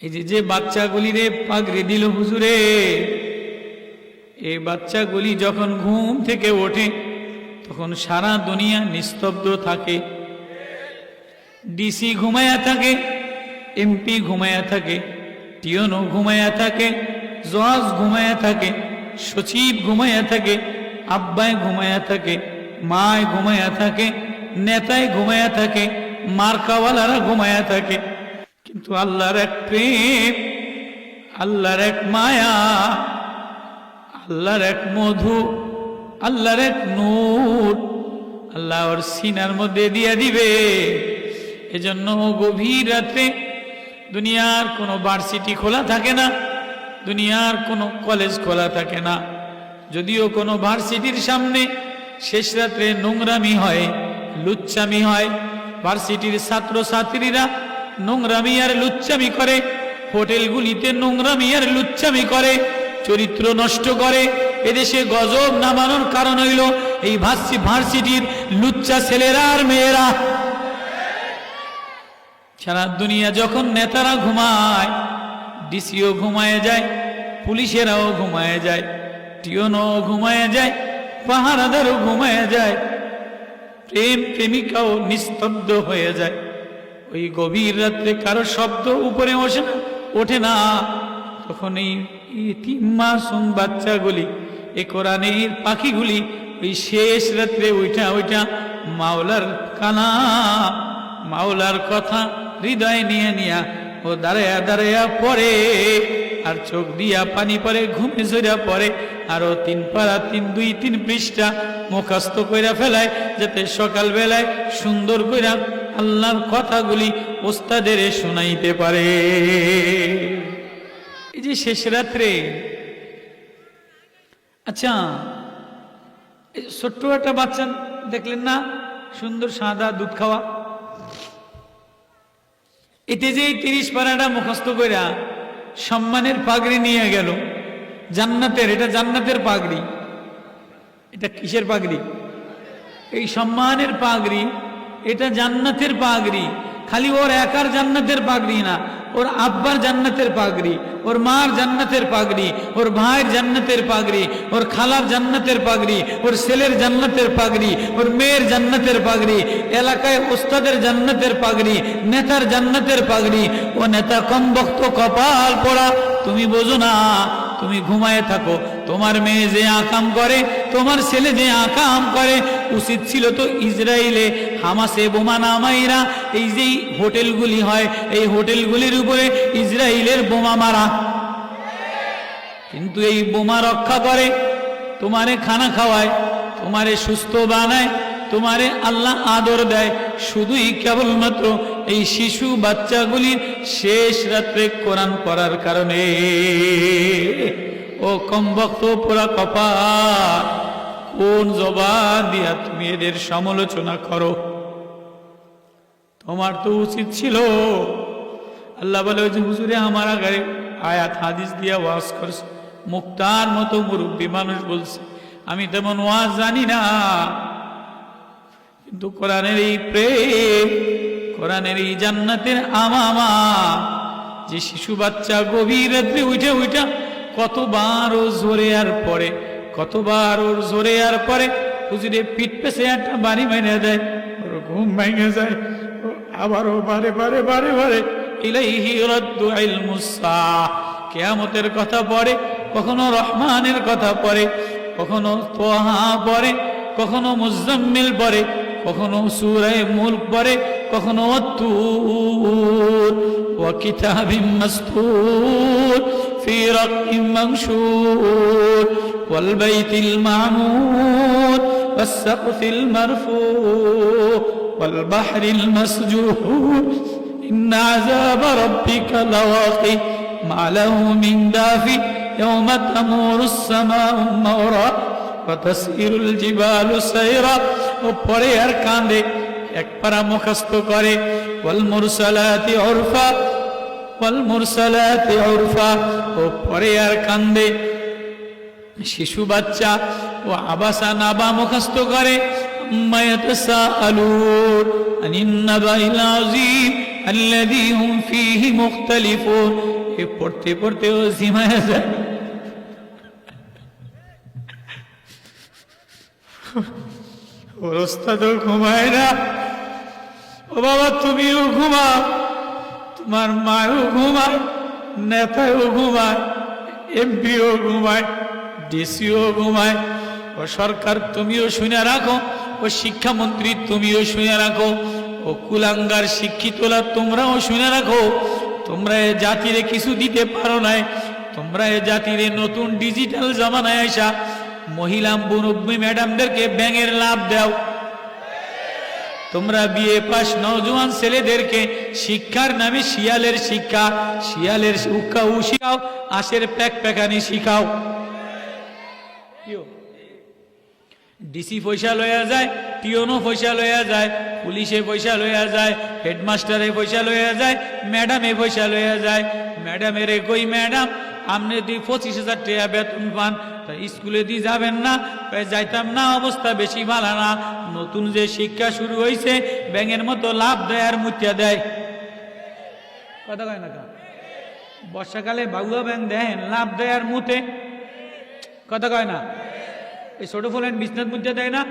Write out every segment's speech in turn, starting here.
এই যে বাচ্চাগুলি রে পাগড়ি দিল হুজুরে, এই বাচ্চাগুলি যখন ঘুম থেকে ওঠে তখন সারা দুনিয়া নিস্তব্ধ থাকে। ডিসি ঘুমায়া থাকে, এমপি ঘুমায়া থাকে, টিওনো ঘুমায়া থাকে, জজ ঘুমায়া থাকে, সচিব ঘুমায়া থাকে, আব্বায় ঘুমায়া থাকে, মায় ঘুমায়া থাকে, নেতায় ঘুমায়া থাকে, মার্কাওয়ালারা ঘুমায়া থাকে। কিন্তু আল্লাহর এক প্রেম, আল্লাহর এক মায়া, আল্লাহর এক মধু, আল্লাহর এক নূর আল্লাহ ওর সিনার মধ্যে দিয়ে দিবে। এজন্য গভীর রাত্রে দুনিয়ার কোনো ভার্সিটি খোলা থাকে না, দুনিয়ার কোনো কলেজ খোলা থাকে না। যদিও কোনো ভার্সিটির সামনে শেষ রাত্রে নোংরামি হয়, লুচ্চামি হয়, ভার্সিটির ছাত্র ছাত্রীরা নোংরামি আর লুচ্চামি করে, হোটেলগুলিতে নোংরামি আর লুচ্চামি করে, চরিত্র নষ্ট করে। এদেশে গজব নামানোর কারণ হইল এই ভার্সিটির লুচ্চা ছেলেরা আর মেয়েরা। সারা দুনিয়া যখন নেতারা ঘুমায়, ডিসিও ঘুমায় যায়, পুলিশেরাও ঘুমায় যায়, টিওনও ঘুমায় যায়, পাহারাদারও ঘুমায় যায়, প্রেম প্রেমিকাও নিস্তব্ধ হয়ে যায়। ওই গভীর রাত্রে কারো শব্দ উপরে ওঠে না, তখন এই তিন মাসুম বাচ্চাগুলি, এ কোরআনের পাখিগুলি ওই শেষ রাত্রে ওইটা মাওলার কালাম, মাওলার কথা হৃদয় নিয়ে নিয়া ও দাঁড়ায়া দাঁড়ায়া পড়ে, আর চোখ দিয়া পানি পড়ে, ঘুমে ঝরা পড়ে, আরো 3 পারা 3 পৃষ্ঠা মুখস্থ কইরা ফেলায়, যাতে সকালবেলায় সুন্দর কইরা আল্লাহর কথাগুলি ওস্তাদের শোনাইতে পারে। এই যে শেষ রাত্রে, আচ্ছা ছোট্ট একটা বাচ্চা দেখলেন না, সুন্দর সাদা দুধ খাওয়া, এতে যে 30 পারাটা মুখস্থ কইরা সম্মানের পাগড়ি নিয়ে গেল জান্নাতের, এটা জান্নাতের পাগড়ি। এটা কিসের পাগড়ি? এই সম্মানের পাগড়ি, এটা জান্নাতের পাগড়ি। খালি ওর একার জান্নাতের পাগড়ি না, ওর আব্বার জান্নাতের পাগড়ি, ওর মার জান্নাতের পাগড়ি, ওর ভাইয়ের জান্নাতের পাগড়ি, ওর খালার জান্নাতের পাগড়ি, ওর ছেলের জান্নাতের পাগড়ি, ওর মেয়ের জান্নাতের পাগড়ি, এলাকায় ওস্তাদের জান্নাতের পাগড়ি, নেতার জান্নাতের পাগড়ি। ও নেতা কম বক্ত কপাল পোড়া, তুমি বোঝো না, তুমি ঘুমায় থাকো। তোমার মেয়ে যে আকাম করে, তোমার ছেলে যে আকাম করে, উচিত ছিল তো ইসরায়েলে হামাসে বোমা নামাইরা এই যে হোটেলগুলি হয়, এই হোটেলগুলির উপরে ইসরায়েলের বোমা মারা। কিন্তু এই বোমা রক্ষা করে, তোমারে খানা খাওয়ায়, তোমারে সুস্থ বানায়, তোমারে আল্লাহ আদর দেয়, শুধুই কেবলমাত্র এই শিশু বাচ্চাগুলির শেষ রাত্রে কোরআন পড়ার কারণে। ও কমবক্ত পোড়া কপাল, কোন জবান দিয়া তুমি এদের সমালোচনা করো? তোমার তো উচিত ছিল, আল্লাহ বলে ওই যে হুজুরে আমার আগে আয়াত হাদিস দিয়া ওয়াজ করছে, মুক্তার মতো মুরব্বী মানুষ বলছে, আমি তেমন ওয়াজ জানি না, কিন্তু কোরআনের এই প্রেম, কোরআনের এই জান্নাতের আমামা, যে শিশু বাচ্চা গভীর রাত্রে উঠা কতবার ও জোরে আর পরে, কতবার ওর জোরে আর পরে হুজুরে পিঠ পেছে একটা বাড়ি মেরে দেয়, ওর ঘুম ভেঙে যায়, আবারও বারে বারে বারে বারে ইলাইহি রাদ্দু ইলমুস সাআহ, কিয়ামতের কথা পড়ে, কখনো রহমানের কথা পড়ে, কখনো তোহা পড়ে, কখনো মুজাম্মিল পড়ে, কখনো সূরা মুলক পড়ে, কখনো তুর ওয়া কিতাবিম মাসতুর ফি রাক্কিম মানশুর ওয়াল বাইতিল মা'মুর ওয়াস সাকফিল মারফু ওয়াল বাহরিল মাসজুর ইন্না আযাব রাব্বিকা লাওয়াকি মা লাহু মিন দাফি ইয়াওমা তামুরুস সামাউ মাওরা ওয়া তাসিরুল জিবালু সাইরা। ও পড়ে আর কাঁদে, এক পারা মুখস্থ করে, ওয়াল মুরসালাতি উরফা ওয়াল মুরসালাতি উরফা। ও পড়ে আর কাঁদে। শিশু বাচ্চা ও আবাসা নাবা মুখস্থ করে, আম্মা ইয়াতাসাআলুন আনিন নাবাইল আযীম الذي هم فيه مختلفون এ পড়তে পড়তে ও জিমায় যায় ওর ওস্তাদও ঘুমায় না ও বাবা তুমিও ঘুমাও তোমার মাও ঘুমায় নেতাও ঘুমায় এমপিও ঘুমায় ডিসিও ঘুমায় ও সরকার তুমিও শুনে রাখো ও শিক্ষামন্ত্রী তুমিও শুনে রাখো ও কুলাঙ্গার শিক্ষিতরা তোমরাও শুনে রাখো তোমরা এ জাতিরে কিছু দিতে পারো নাই তোমরা এ জাতিরে নতুন ডিজিটাল জামানায় আসা মহিলা মুরব্বী ম্যাডামদেরকে ব্যাঙের লাভ দাও তোমরা বিএ পাস নওজোয়ান ছেলেদেরকে শিক্ষার নামে শিয়ালের শিক্ষা শিয়ালের উক্কা উ শিখাও আশের প্যাক প্যাকানি শিখাও ডিসি পয়সা লইয়া যায় টিওনো পয়সা লইয়া যায় পুলিশে পয়সা লইয়া যায় হেডমাস্টারে পয়সা লইয়া যায় ম্যাডামে পয়সা লইয়া যায় ম্যাডামের কই ম্যাডাম আপনি 25,000 টাকা বেতন পান তা স্কুলে দিয়ে যাবেন না যাইতাম না অবস্থা বেশি ভালো না নতুন যে শিক্ষা শুরু হয়েছে ব্যাঙের মতো লাভ দেয় আর মুতিয়া দেয় কথা কয় না বর্ষাকালে বাবুয়া ব্যাঙ দেন লাভ দেয় আর মুতে কথা কয় না এই ছোট ফলেন বিছনাথ মুতে দেয় না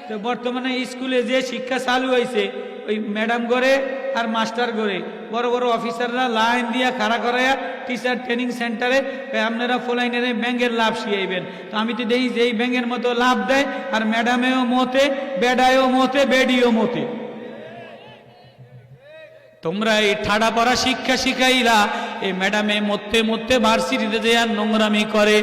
তো বর্তমানে স্কুলে যে শিক্ষা চালু হয়েছে ওই ম্যাডাম করে আর মাস্টার করে বড় বড় অফিসাররা লাইন দিয়া খাড়া করাইয়া টিচার ট্রেনিং সেন্টারে আপনারা ফলাইনের ব্যাংকের লাভ শিখাইবেন তো আমি তো দেখি যে এই ব্যাংকের মতো লাভ দেয় আর ম্যাডামেও মতে বেডায়ও মতে বেডিও মতে তোমরা এই ঠাডা পড়া শিক্ষা শিখাইরা এই ম্যাডামে মরতে মরতে ভার্সিটিতে যে আর নোংরামি করে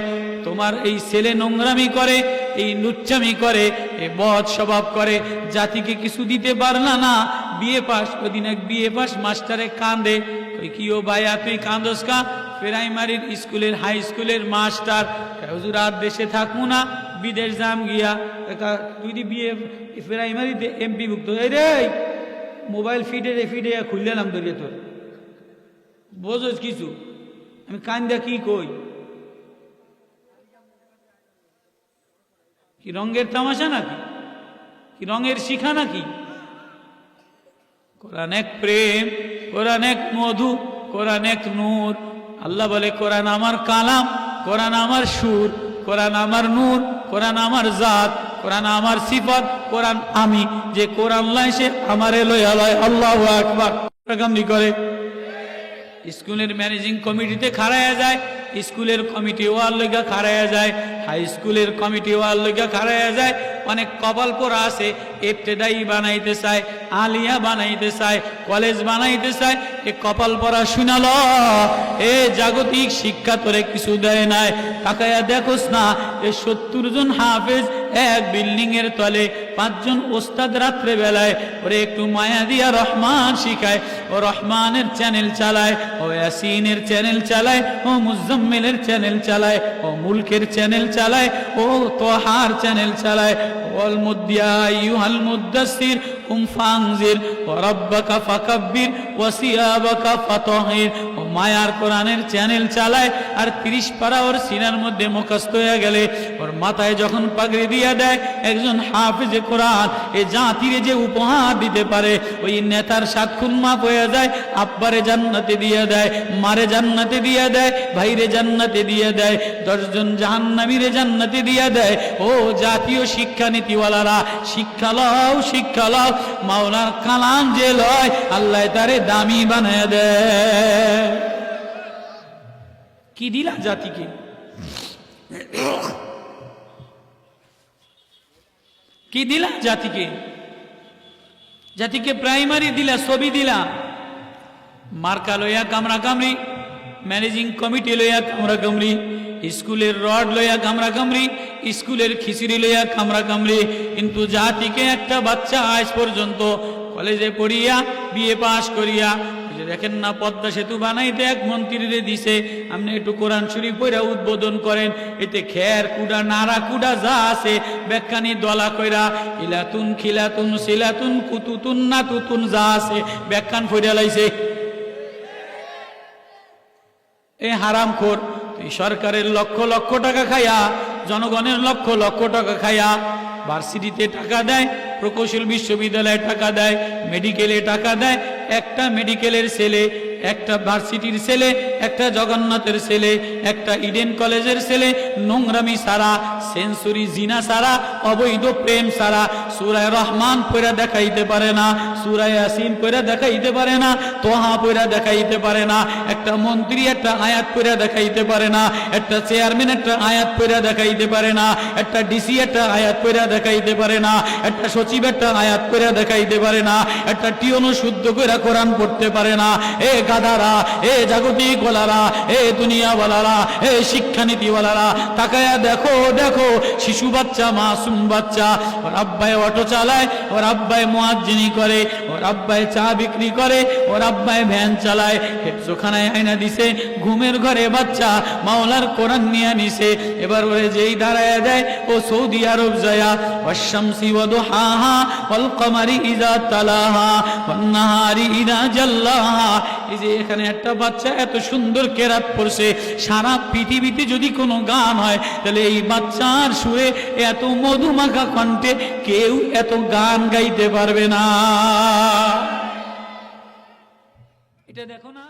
তোমার এই ছেলে নোংরামি করে এই লুচ্চামি করে এই বদ স্বভাব করে জাতিকে কিছু দিতে পারলা না বিএ পাস ওদিন এক বিএ পাস মাস্টারে কান্দে ওই কি ও ভাইয়া তুই কান্দস কা প্রাইমারির স্কুলের হাই স্কুলের মাস্টার হুজুর আর দেশে থাকবো না বিদেশ যাম গিয়া তুই বিএ প্রাইমারিতে এমপি ভুক্ত এই রে মোবাইল ফিডে খুললে নাম ধরিয়ে তোর বোঝোস কিছু আমি কান্দা কি কই কি রঙের তামাশা নাকি কি রঙের শিখা নাকি কোরআন এক প্রেম কোরআন এক মধু কোরআন এক নূর আল্লাহ বলে কোরআন আমার কালাম কোরআন আমার সুর কোরআন আমার নূর কোরআন আমার জাত কোরআন আমার সিফাত কোরআন আমি যে কোরআন লয় সে আমারে লয়া লয় আল্লাহু আকবার কামনি করে স্কুলের ম্যানেজিং কমিটিতে খাড়ায়া যায় স্কুলের কমিটি ওয়ার লইগা খাড়ায়া যায় হাই স্কুলের কমিটি ওয়ার লইগা খাড়ায়া যায় অনেক কপাল পোড়া আছে ইবতেদায়ী বানাইতে চায় আলিয়া বানাইতে চায় কলেজ বানাইতে চায় এ কপাল পোড়া শুনাল এ জাগতিক শিক্ষা তোরে কিছু দেয় নাই তাকায়া দেখোস না এ 70 জন হাফেজ এক বিল্ডিং এর তলে 5 জন ওস্তাদ রাত্রে বেলায় ওরে একটু মায়া দিয়া রহমান শিখায় ও রহমানের চ্যানেল চালায় ও ইয়াসিনের চ্যানেল চালায় ও মুজাম্মিলের চ্যানেল চালায় ও মুলকের চ্যানেল চালায় ও তোহার চ্যানেল চালায় ওয়াল মুদ্দিয়া আইয়ুহাল মুদ্দাসসির কুম ফানজির ওয়া রাব্বাকা ফাকাব্বির ওয়া সিয়াবাকা ফাতাহির ও মায়ার কোরআনের চ্যানেল চালায় আর 30 পারা ওর সিনার মধ্যে মুখস্থ হয়ে গেলে ওর মাথায় যখন পাগড়ি দিয়া দেয় একজন হাফেজে কোরআন এই জাতিরে যে উপহার দিতে পারে ওই নেতার 7 খুন মাপ হয়ে যায় আব্বারে জান্নাতে দিয়ে দেয় মারে জান্নাতে দিয়ে দেয় ভাইরে জান্নাতে দিয়ে দেয় 10 জন জাহান্নামীরে জান্নাতে দিয়ে দেয় ও জাতীয় শিক্ষা নীতিওয়ালারা শিক্ষা লও মাওলার কালাম যে লয় আল্লাহ তারে দামি বানায় দেয় কি দিলা জাতিকে কি দিলা জাতিকে প্রাইমারি দিলা ছবি দিলা মার্কা লইয়া কামরা কামড়ি ম্যানেজিং কমিটি লইয়া কামরা কামড়ি স্কুলের রড লইয়া কামরা কামড়ি স্কুলের খিচুড়ি লইয়া কামরা কামড়ি কিন্তু জাতিকে একটা বাচ্চা আজ পর্যন্ত কলেজে পড়িয়া বিএ পাস করিয়া দেখেন না পদ্মা সেতু বানাইতে এক মন্ত্রীরে দিছে আপনি একটু কোরআন শরীফ পড়া উদ্বোধন করেন এতে খের কুড়া নাড়া কুড়া যা আছে ব্যাখ্যানি দলা কইরা ইলাতুন খিলাতুন সিলাতুন কুতুতুন নাতুতুন যা আছে ব্যাখ্যান ফইরা লাইছে এ হারামখোর তুই সরকারের লক্ষ লক্ষ টাকা খায়া জনগণের লক্ষ লক্ষ টাকা খায়া ভার্সিটিতে টাকা দেয় প্রকৌশল বিশ্ববিদ্যালয়ে টাকা দেয় মেডিকেলে টাকা দেয় একটা মেডিকেলের ছেলে, একটা ভার্সিটির ছেলে, একটা জগন্নাথের ছেলে, একটা ইডেন কলেজের ছেলে নোংরামি সারা, সেঞ্চুরি জিনা সারা, অবৈধ প্রেম সারা সূরা রহমান পড়া দেখাইতে পারে না, সূরা ইয়াসিন পড়া দেখাইতে পারে না, তোহা পড়া দেখাইতে পারে না, একটা মন্ত্রী একটা আয়াত পড়া দেখাইতে পারে না, একটা চেয়ারম্যান একটা আয়াত পড়া দেখাইতে পারে না, একটা ডিসি একটা আয়াত পড়া দেখাইতে পারে না, একটা সচিব একটা আয়াত পড়া দেখাইতে পারে না, একটা টিয়নও শুদ্ধ করে কোরআন পড়তে পারে না। এ গাদারা, এ জাগতিক ওয়ালারা, এ দুনিয়া ওয়ালারা, এ শিক্ষানীতি ওয়ালারা, তাকায়া দেখো দেখো, শিশু বাচ্চা, মাসুম বাচ্চা, ওর আব্বাই অটো চালায়, ওর আব্বাই মুয়াজ্জিনি করে, ওর আব্বাই চা বিক্রি করে, ওর আব্বাই ভ্যান চালায়, হেফজোখানায় আয়না দিছে, ঘুমের ঘরে বাচ্চা মাওলার কোরআন নিয়ে নিছে। এবার ওরে যেই দাঁড়ায় দেয়, ও সৌদি আরব যায়া ওয়াশ-শামসি ওয়া দুহাহা ওয়াল কমারি ইযা তালাহা ওয়ান নাহারি ইযা জাল্লাহা। এই যে এখানে একটা বাচ্চা এত সুন্দর কেরাত পড়ছে, সারা পৃথিবীতে যদি কোনো গান হয় তাহলে এই বাচ্চার সুরে, এত মধুমাখা কণ্ঠে কেউ এত গান গাইতে পারবে না। এটা দেখো না।